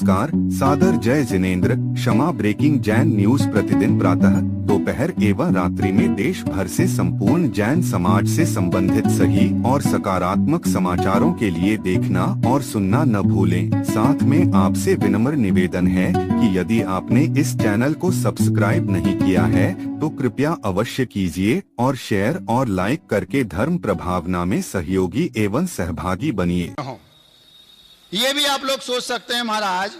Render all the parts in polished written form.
नमस्कार, सादर जय जिनेंद्र। क्षमा ब्रेकिंग जैन न्यूज प्रतिदिन प्रातः, दोपहर एवं रात्रि में देश भर से संपूर्ण जैन समाज से संबंधित सही और सकारात्मक समाचारों के लिए देखना और सुनना न भूलें। साथ में आपसे विनम्र निवेदन है कि यदि आपने इस चैनल को सब्सक्राइब नहीं किया है तो कृपया अवश्य कीजिए और शेयर और लाइक करके धर्म प्रभावना में सहयोगी एवं सहभागी बनिए। ये भी आप लोग सोच सकते हैं महाराज,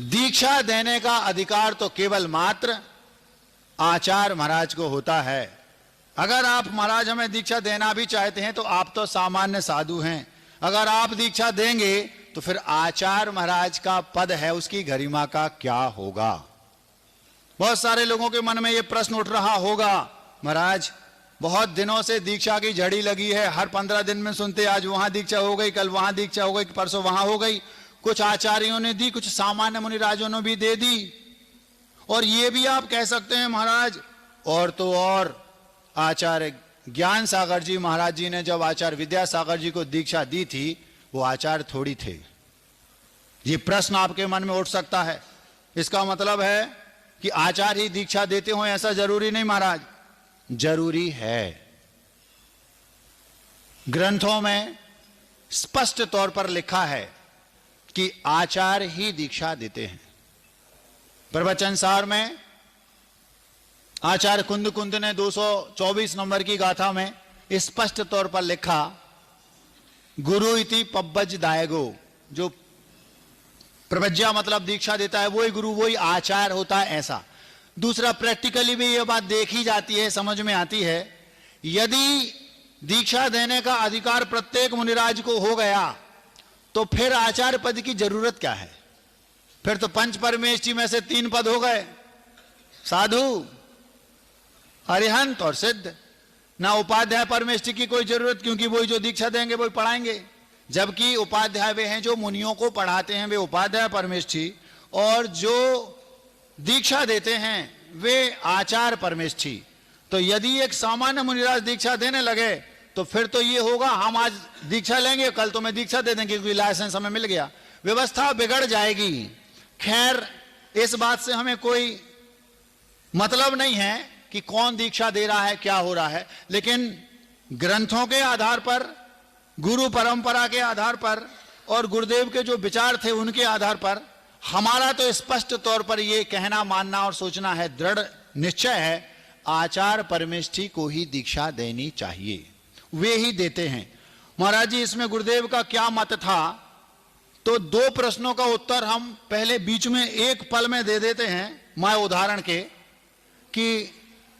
दीक्षा देने का अधिकार तो केवल मात्र आचार्य महाराज को होता है। अगर आप महाराज हमें दीक्षा देना भी चाहते हैं तो आप तो सामान्य साधु हैं। अगर आप दीक्षा देंगे तो फिर आचार्य महाराज का पद है, उसकी गरिमा का क्या होगा? बहुत सारे लोगों के मन में यह प्रश्न उठ रहा होगा, महाराज बहुत दिनों से दीक्षा की झड़ी लगी है, हर 15 दिन में सुनते आज वहां दीक्षा हो गई, कल वहां दीक्षा हो गई, परसों वहां हो गई। कुछ आचार्यों ने दी, कुछ सामान्य मुनिराजों ने भी दे दी। और ये भी आप कह सकते हैं महाराज, और तो और आचार्य ज्ञान सागर जी महाराज जी ने जब आचार्य विद्यासागर जी को दीक्षा दी थी, वो आचार्य थोड़ी थे। ये प्रश्न आपके मन में उठ सकता है। इसका मतलब है कि आचार्य ही दीक्षा देते हो, ऐसा जरूरी नहीं महाराज। जरूरी है। ग्रंथों में स्पष्ट तौर पर लिखा है कि आचार्य ही दीक्षा देते हैं। प्रवचन सार में आचार्य कुंद कुंद ने 224 नंबर की गाथा में स्पष्ट तौर पर लिखा, गुरु इति पब्बज दायगो। जो प्रवज्ञा मतलब दीक्षा देता है वही गुरु, वही आचार्य होता है। ऐसा दूसरा, प्रैक्टिकली भी यह बात देखी जाती है, समझ में आती है। यदि दीक्षा देने का अधिकार प्रत्येक मुनिराज को हो गया तो फिर आचार्य पद की जरूरत क्या है? फिर तो पंच परमेष्ठी में से 3 पद हो गए, साधु, अरिहंत और सिद्ध। ना उपाध्याय परमेष्ठी की कोई जरूरत, क्योंकि वही जो दीक्षा देंगे वही पढ़ाएंगे। जबकि उपाध्याय वे हैं जो मुनियों को पढ़ाते हैं, वे उपाध्याय परमेष्ठी, और जो दीक्षा देते हैं वे आचार्य परमेष्ठी। तो यदि एक सामान्य मुनिराज दीक्षा देने लगे तो फिर तो ये होगा, हम आज दीक्षा लेंगे, कल तो मैं दीक्षा दे देंगे क्योंकि लाइसेंस हमें मिल गया। व्यवस्था बिगड़ जाएगी। खैर, इस बात से हमें कोई मतलब नहीं है कि कौन दीक्षा दे रहा है, क्या हो रहा है। लेकिन ग्रंथों के आधार पर, गुरु परंपरा के आधार पर और गुरुदेव के जो विचार थे उनके आधार पर हमारा तो स्पष्ट तौर पर यह कहना, मानना और सोचना है, दृढ़ निश्चय है, आचार्य परमेष्ठी को ही दीक्षा देनी चाहिए। वे ही देते हैं। महाराज जी, इसमें गुरुदेव का क्या मत था? तो 2 प्रश्नों का उत्तर हम पहले बीच में एक पल में दे देते हैं, मैं उदाहरण के, कि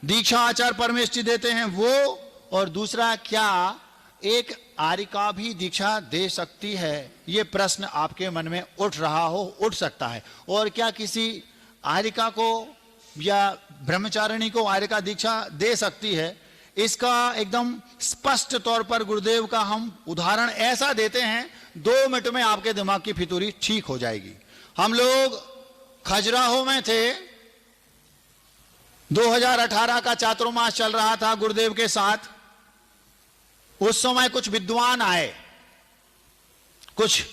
दीक्षा आचार्य परमेष्ठी देते हैं वो, और दूसरा, क्या एक आर्यिका भी दीक्षा दे सकती है? यह प्रश्न आपके मन में उठ रहा हो, उठ सकता है। और क्या किसी आर्यिका को या ब्रह्मचारिणी को आर्यिका दीक्षा दे सकती है? इसका एकदम स्पष्ट तौर पर गुरुदेव का हम उदाहरण ऐसा देते हैं, 2 मिनट में आपके दिमाग की फितूरी ठीक हो जाएगी। हम लोग खजुराहो में थे, 2018 का चातुर्मास चल रहा था गुरुदेव के साथ। उस समय कुछ विद्वान आए, कुछ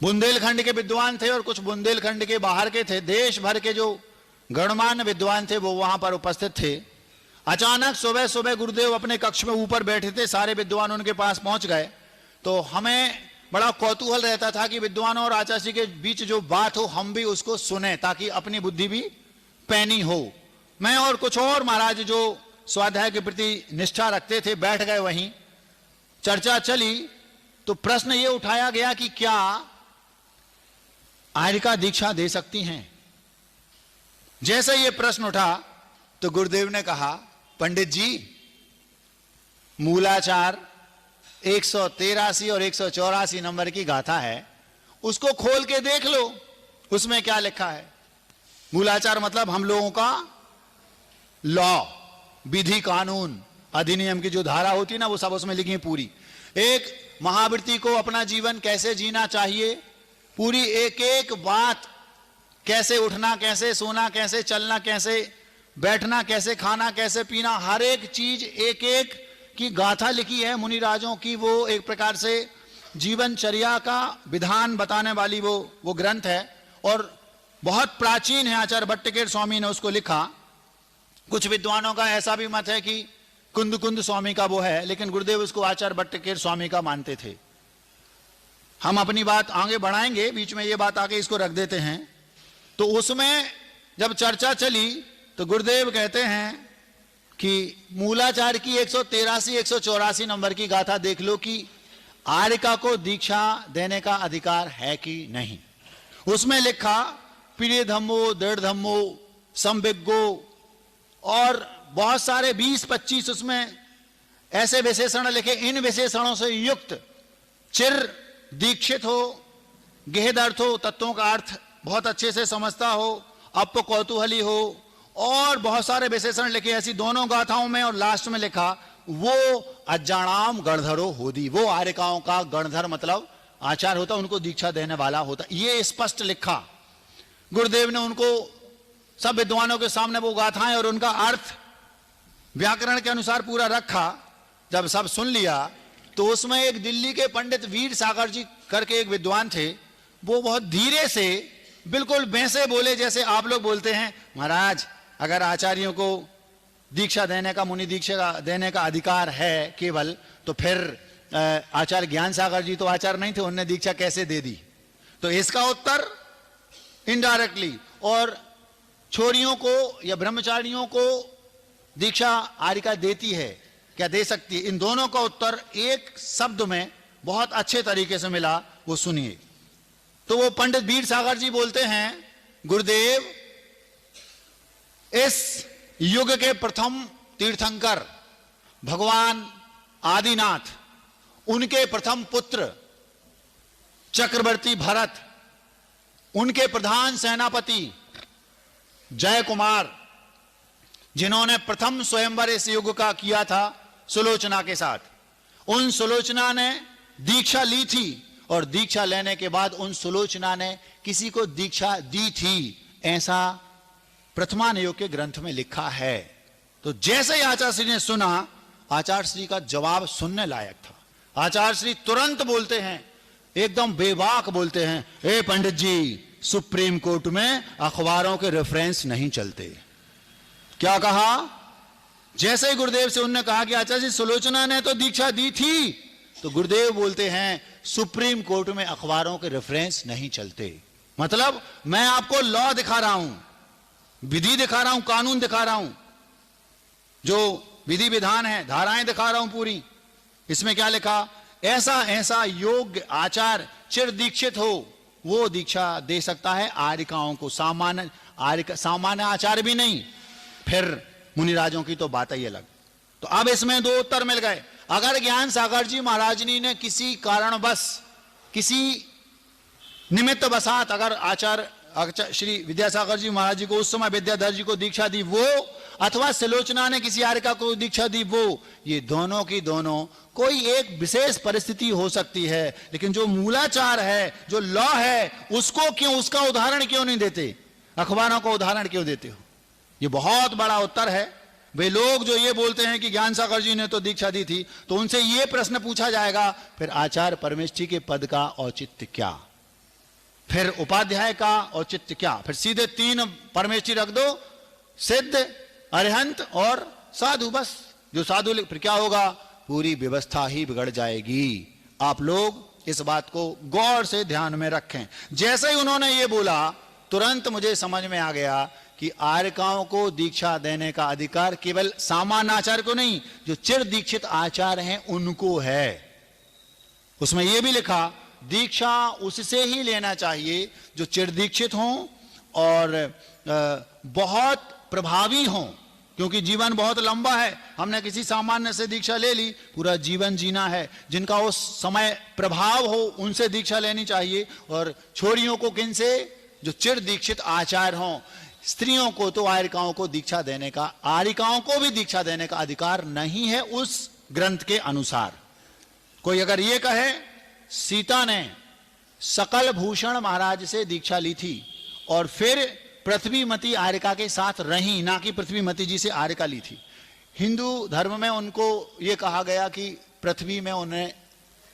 बुंदेलखंड के विद्वान थे और कुछ बुंदेलखंड के बाहर के थे। देश भर के जो गणमान्य विद्वान थे वो वहां पर उपस्थित थे। अचानक सुबह सुबह गुरुदेव अपने कक्ष में ऊपर बैठे थे, सारे विद्वान उनके पास पहुंच गए। तो हमें बड़ा कौतूहल रहता था कि विद्वानों और आचार्य के बीच जो बात हो हम भी उसको सुने, ताकि अपनी बुद्धि भी पैनी हो। मैं और कुछ और महाराज जो स्वाध्याय के प्रति निष्ठा रखते थे बैठ गए वहीं। चर्चा चली तो प्रश्न ये उठाया गया कि क्या आर्यिका दीक्षा दे सकती हैं? जैसे ये प्रश्न उठा तो गुरुदेव ने कहा, पंडित जी, मूलाचार 183 और 184 नंबर की गाथा है, उसको खोल के देख लो, उसमें क्या लिखा है। मूलाचार मतलब हम लोगों का लॉ, विधि, कानून, अधिनियम की जो धारा होती है ना, वो सब उसमें लिखी है पूरी। एक महावृत्ति को अपना जीवन कैसे जीना चाहिए, पूरी एक एक बात, कैसे उठना, कैसे सोना, कैसे चलना, कैसे बैठना, कैसे खाना, कैसे पीना, हर एक चीज एक एक की गाथा लिखी है मुनिराजों की। वो एक प्रकार से जीवनचर्या का विधान बताने वाली वो ग्रंथ है और बहुत प्राचीन है। आचार्य भट्टकेर स्वामी ने उसको लिखा। कुछ विद्वानों का ऐसा भी मत है कि कुंद कुंद स्वामी का वो है, लेकिन गुरुदेव उसको आचार्य भट्टकेर स्वामी का मानते थे। हम अपनी बात आगे बढ़ाएंगे, बीच में ये बात आके इसको रख देते हैं। तो उसमें जब चर्चा चली तो गुरुदेव कहते हैं कि मूलाचार की 183-184 नंबर की गाथा देख लो कि आर्यका को दीक्षा देने का अधिकार है कि नहीं। उसमें लिखा प्रिय धम्मो, दृढ़ धम्मो, संविज्ञो और बहुत सारे 20-25 उसमें ऐसे विशेषण लिखे। इन विशेषणों से युक्त चिर दीक्षित हो, गेहद अर्थ हो, तत्वों का अर्थ बहुत अच्छे से समझता हो, अप कौतूहली हो और बहुत सारे विशेषण लिखे ऐसी दोनों गाथाओं में। और लास्ट में लिखा वो अज्ञानाम गणधरो होदी, वो आर्यकाओं का गणधर मतलब आचार होता, उनको दीक्षा देने वाला होता। ये स्पष्ट लिखा गुरुदेव ने उनको सब विद्वानों के सामने वो गाथाएं और उनका अर्थ व्याकरण के अनुसार पूरा रखा। जब सब सुन लिया तो उसमें एक दिल्ली के पंडित वीर सागर जी करके एक विद्वान थे। वो बहुत धीरे से बिल्कुल वैसे बोले जैसे आप लोग बोलते हैं, महाराज अगर आचार्यों को दीक्षा देने का, मुनि दीक्षा देने का अधिकार है केवल, तो फिर आचार्य ज्ञान सागर जी तो आचार्य नहीं थे, उन्होंने दीक्षा कैसे दे दी? तो इसका उत्तर इनडायरेक्टली। और छोरियों को या ब्रह्मचारियों को दीक्षा आर्यका देती है क्या, दे सकती है? इन दोनों का उत्तर एक शब्द में बहुत अच्छे तरीके से मिला, वो सुनिए। तो वो पंडित वीर सागर जी बोलते हैं, गुरुदेव इस युग के प्रथम तीर्थंकर भगवान आदिनाथ, उनके प्रथम पुत्र चक्रवर्ती भरत, उनके प्रधान सेनापति जय कुमार, जिन्होंने प्रथम स्वयंवर इस युग का किया था सुलोचना के साथ, उन सुलोचना ने दीक्षा ली थी और दीक्षा लेने के बाद उन सुलोचना ने किसी को दीक्षा दी थी, ऐसा प्रथमान योग के ग्रंथ में लिखा है। तो जैसे ही आचार्य श्री ने सुना, आचार्य श्री का जवाब सुनने लायक था। आचार्य श्री तुरंत बोलते हैं, एकदम बेबाक बोलते हैं, ए पंडित जी, सुप्रीम कोर्ट में अखबारों के रेफरेंस नहीं चलते। क्या कहा? जैसे ही गुरुदेव से उन्होंने कहा कि आचार्य जी सुलोचना ने तो दीक्षा दी थी, तो गुरुदेव बोलते हैं सुप्रीम कोर्ट में अखबारों के रेफरेंस नहीं चलते। मतलब मैं आपको लॉ दिखा रहा हूं, विधि दिखा रहा हूं, कानून दिखा रहा हूं, जो विधि विधान है, धाराएं दिखा रहा हूं पूरी। इसमें क्या लिखा? ऐसा ऐसा योग्य आचार चिर दीक्षित हो वो दीक्षा दे सकता है आर्यकाओं को, सामान्य आचार भी नहीं। फिर मुनिराजों की तो बात ही अलग। तो अब इसमें दो उत्तर मिल गए। अगर ज्ञान सागर जी महाराजनी ने किसी कारणवश, किसी निमित्त वसात अगर आचार्य श्री विद्यासागर जी महाराज जी को उस समय विद्याधर जी को दीक्षा दी वो, अथवा सुलोचना ने किसी आर्यका को दीक्षा दी वो, ये दोनों की दोनों कोई एक विशेष परिस्थिति हो सकती है, लेकिन जो मूलाचार है, जो लॉ है, उसको क्यों, उसका उदाहरण क्यों नहीं देते? अखबारों का उदाहरण क्यों देते हो? ये बहुत बड़ा उत्तर है। वे लोग जो ये बोलते हैं कि ज्ञान सागर जी ने तो दीक्षा दी थी, तो उनसे ये प्रश्न पूछा जाएगा, फिर आचार्य परमेष्ठी के पद का औचित्य क्या, फिर उपाध्याय का औचित्य क्या? फिर सीधे 3 परमेष्ठी रख दो, सिद्ध, अरिहंत और साधु, बस। जो साधु फिर क्या होगा? पूरी व्यवस्था ही बिगड़ जाएगी। आप लोग इस बात को गौर से ध्यान में रखें। जैसे ही उन्होंने ये बोला, तुरंत मुझे समझ में आ गया कि आर्यकाओं को दीक्षा देने का अधिकार केवल सामान्य आचार्य को नहीं, जो चिर दीक्षित आचार्य हैं उनको है। उसमें यह भी लिखा, दीक्षा उससे ही लेना चाहिए जो चिर दीक्षित हों और बहुत प्रभावी हों, क्योंकि जीवन बहुत लंबा है। हमने किसी सामान्य से दीक्षा ले ली, पूरा जीवन जीना है। जिनका उस समय प्रभाव हो उनसे दीक्षा लेनी चाहिए। और छोरियों को किन से? जो चिर दीक्षित आचार्य हों। स्त्रियों को तो आर्यकाओं को दीक्षा देने का, आर्यकाओं को भी दीक्षा देने का अधिकार नहीं है उस ग्रंथ के अनुसार। कोई अगर ये कहे सीता ने सकल भूषण महाराज से दीक्षा ली थी और फिर पृथ्वीमती आर्यका के साथ रही, ना कि पृथ्वीमती जी से आर्यका ली थी। हिंदू धर्म में उनको ये कहा गया कि पृथ्वी में उन्हें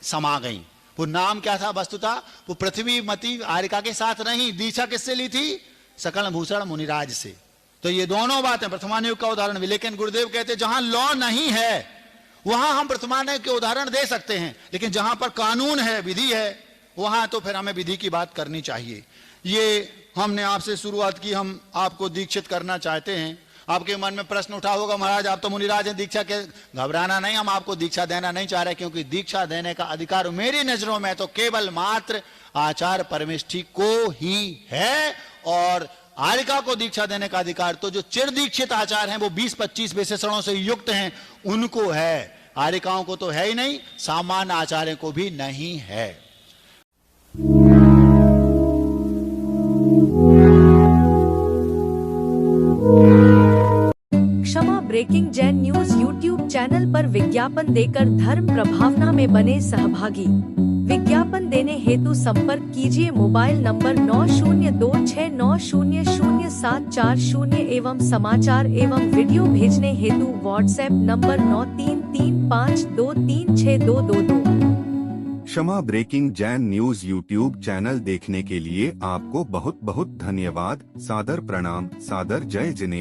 समा गई वो नाम क्या था वस्तुतः? वो पृथ्वी मती आरिका के साथ नहीं, दीक्षा किससे ली थी? सकल भूषण मुनिराज से। तो ये दोनों बातें प्रथमान युग का उदाहरण भी। लेकिन गुरुदेव कहते जहां लॉ नहीं है वहां हम प्रथमान युग के उदाहरण दे सकते हैं, लेकिन जहां पर कानून है, विधि है, वहां तो फिर हमें विधि की बात करनी चाहिए। ये हमने आपसे शुरुआत की, हम आपको दीक्षित करना चाहते हैं। आपके मन में प्रश्न उठा होगा, महाराज आप तो मुनिराज हैं, दीक्षा के? घबराना नहीं, हम आपको दीक्षा देना नहीं चाह रहे, क्योंकि दीक्षा देने का अधिकार मेरी नजरों में तो केवल मात्र आचार्य परमेष्ठी को ही है, और आरिका को दीक्षा देने का अधिकार तो जो चिर दीक्षित आचार्य हैं, वो 20-25 विशेषणों से युक्त हैं, उनको है। आरिकाओं को तो है ही नहीं, सामान्य आचार्य को भी नहीं है। Kshama breaking Jain news YouTube channel पर विज्ञापन देकर धर्म प्रभावना में बने सहभागी। विज्ञापन देने हेतु संपर्क कीजिए मोबाइल नंबर 9026900740 एवं समाचार एवं वीडियो भेजने हेतु WhatsApp number 9335236222। Kshama breaking Jain news YouTube channel देखने के लिए आपको बहुत बहुत धन्यवाद। सादर प्रणाम, सादर जय जिनेंद्र।